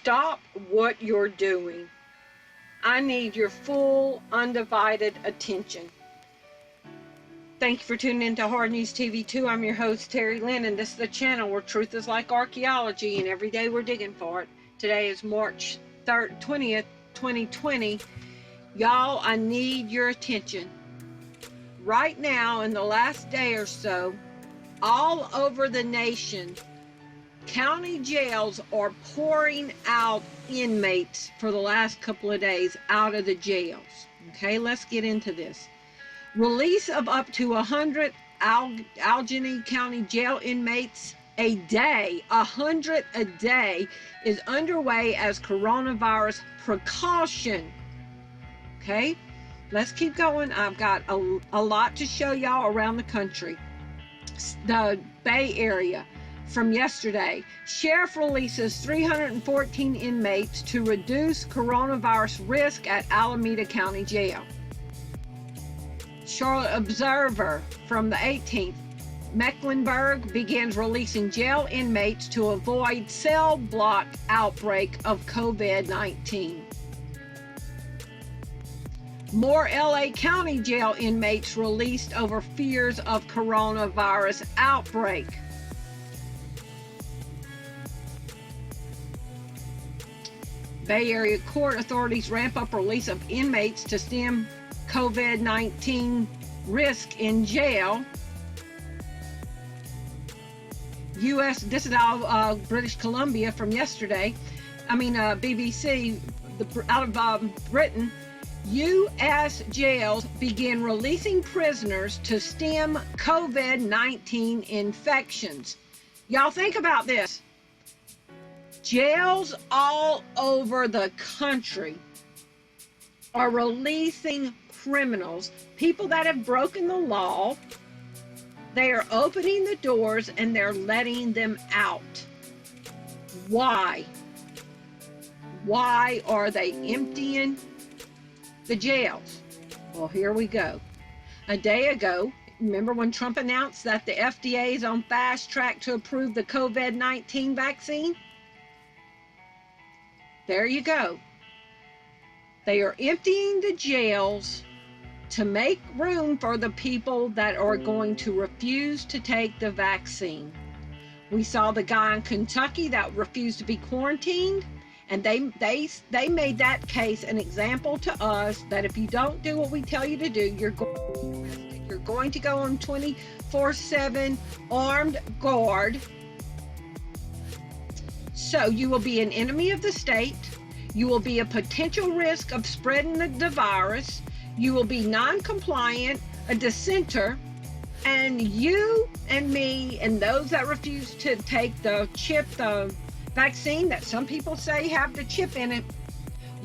Stop what you're doing. I need your full, undivided attention. Thank you for tuning in to Hard News TV 2. I'm your host, Terry Lynn, and this is the channel where truth is like archaeology, and every day we're digging for it. Today is March 20th, 2020. Y'all, I need your attention. Right now, in the last day or so, all over the nation, county jails are pouring out inmates for the last couple of days out of the jails. Okay, let's get into this. Release of up to 100 Allegheny County jail inmates a day, 100 a day, is underway as coronavirus precaution. Okay, let's keep going. I've got a lot to show y'all around the country. The Bay Area. From yesterday, sheriff releases 314 inmates to reduce coronavirus risk at Alameda County Jail. Charlotte Observer from the 18th, Mecklenburg begins releasing jail inmates to avoid cell block outbreak of COVID-19. More LA County jail inmates released over fears of coronavirus outbreak. Bay Area court authorities ramp up release of inmates to stem COVID-19 risk in jail. This is out of British Columbia from yesterday. BBC, out of Britain. U.S. jails begin releasing prisoners to stem COVID-19 infections. Y'all think about this. Jails all over the country are releasing criminals, people that have broken the law. They are opening the doors and they're letting them out. Why? Why are they emptying the jails? Well, here we go. A day ago, remember when Trump announced that the FDA is on fast track to approve the COVID-19 vaccine? There you go. They are emptying the jails to make room for the people that are going to refuse to take the vaccine. We saw the guy in Kentucky that refused to be quarantined, and they made that case an example to us that if you don't do what we tell you to do, you're going to go on 24/7 armed guard. So you will be an enemy of the state. You will be a potential risk of spreading the virus. You will be non-compliant, a dissenter, and you and me and those that refuse to take the vaccine that some people say have the chip in it,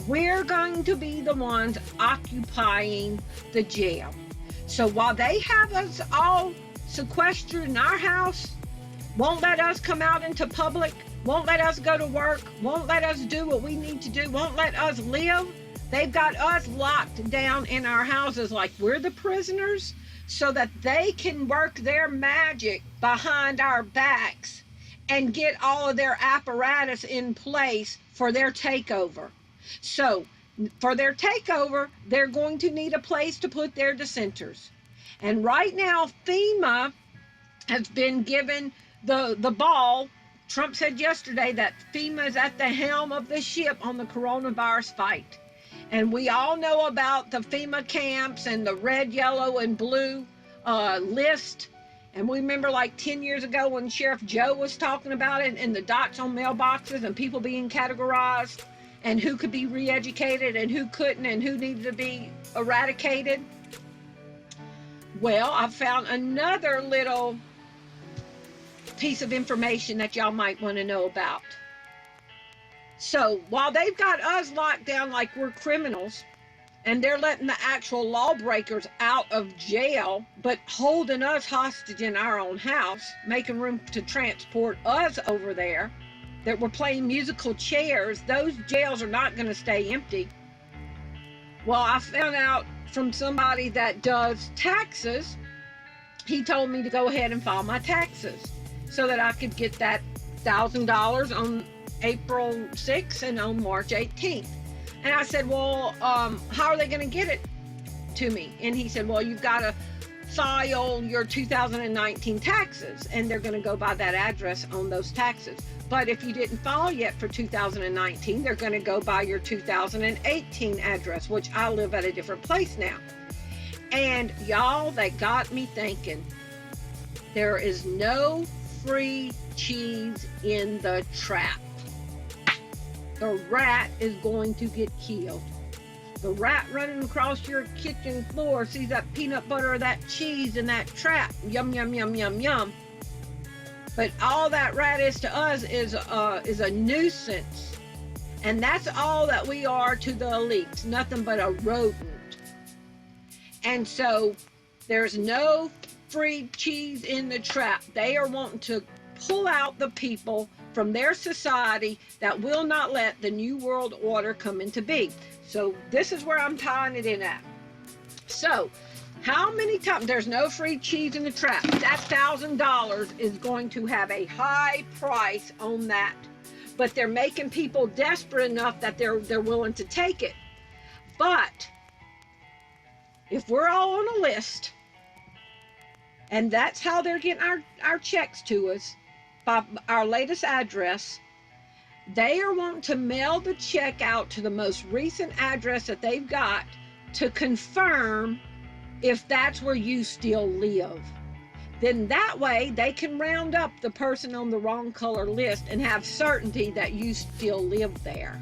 we're going to be the ones occupying the jail. So while they have us all sequestered in our house, won't let us come out into public, won't let us go to work, won't let us do what we need to do, won't let us live. They've got us locked down in our houses like we're the prisoners so that they can work their magic behind our backs and get all of their apparatus in place for their takeover. So for their takeover, they're going to need a place to put their dissenters. And right now, FEMA has been given the ball. Trump said yesterday that FEMA is at the helm of the ship on the coronavirus fight. And we all know about the FEMA camps and the red, yellow, and blue list. And we remember like 10 years ago when Sheriff Joe was talking about it and the dots on mailboxes and people being categorized and who could be re-educated and who couldn't and who needed to be eradicated. Well, I found another little piece of information that y'all might want to know about. So while they've got us locked down like we're criminals and they're letting the actual lawbreakers out of jail but holding us hostage in our own house, making room to transport us over there, that we're playing musical chairs, those jails are not going to stay empty. Well, I found out from somebody that does taxes. He told me to go ahead and file my taxes so that I could get that $1,000 on April 6th and on March 18th. And I said, well, how are they going to get it to me? And he said, well, you've got to file your 2019 taxes, and they're going to go by that address on those taxes. But if you didn't file yet for 2019, they're going to go by your 2018 address, which I live at a different place now. And y'all, that got me thinking, there is no free cheese in the trap. The rat is going to get killed. The rat running across your kitchen floor sees that peanut butter or that cheese in that trap. Yum, yum, yum, yum, yum. But all that rat is to us is a nuisance. And that's all that we are to the elites. Nothing but a rodent. And so there's no free cheese in the trap. They are wanting to pull out the people from their society that will not let the New World Order come into being. So this is where I'm tying it in at. So how many times, there's no free cheese in the trap. That $1,000 is going to have a high price on that. But they're making people desperate enough that they're willing to take it. But if we're all on a list, and that's how they're getting our checks to us, by our latest address, they are wanting to mail the check out to the most recent address that they've got to confirm if that's where you still live. Then that way they can round up the person on the wrong color list and have certainty that you still live there.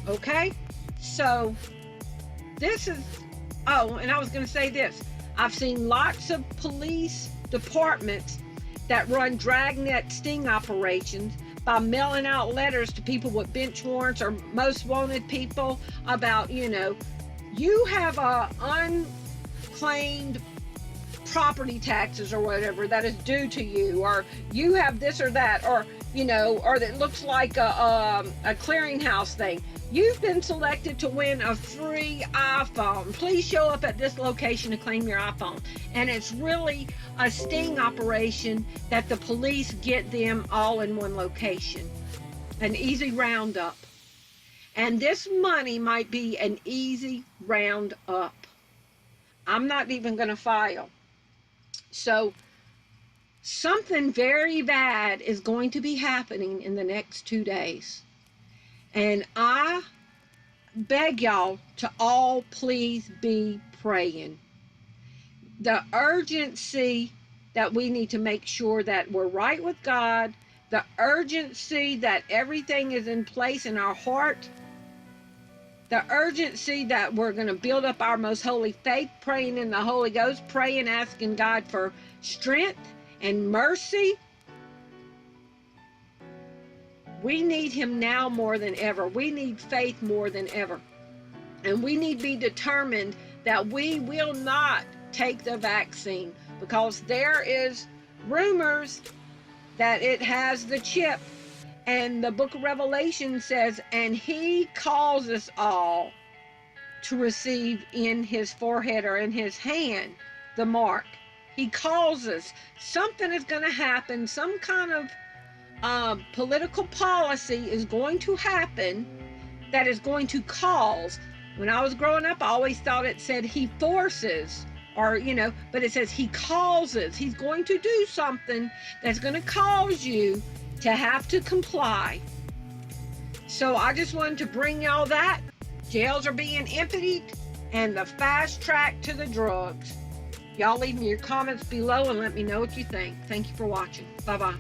Okay? So this is, oh, and I was going to say this. I've seen lots of police departments that run dragnet sting operations by mailing out letters to people with bench warrants or most wanted people about, you know, you have a unclaimed property taxes or whatever that is due to you, or you have this or that, or, you know, or that looks like a clearinghouse thing. You've been selected to win a free iPhone. Please show up at this location to claim your iPhone. And it's really a sting operation that the police get them all in one location. An easy roundup. And this money might be an easy roundup. I'm not even going to file. So something very bad is going to be happening in the next 2 days. And I beg y'all to all please be praying. The urgency that we need to make sure that we're right with God, the urgency that everything is in place in our heart, the urgency that we're going to build up our most holy faith, praying in the Holy Ghost, praying, asking God for strength and mercy. We need him now more than ever. We need faith more than ever. And we need to be determined that we will not take the vaccine, because there is rumors that it has the chip. And the book of Revelation says, and he calls us all to receive in his forehead or in his hand the mark. He calls us. Something is going to happen. Some kind of political policy is going to happen that is going to cause. When I was growing up, I always thought it said he forces, or, you know, but it says he causes. He's going to do something that's going to cause you to have to comply. So I just wanted to bring y'all that. Jails are being emptied and the fast track to the drugs. Y'all leave me your comments below and let me know what you think. Thank you for watching. Bye-bye.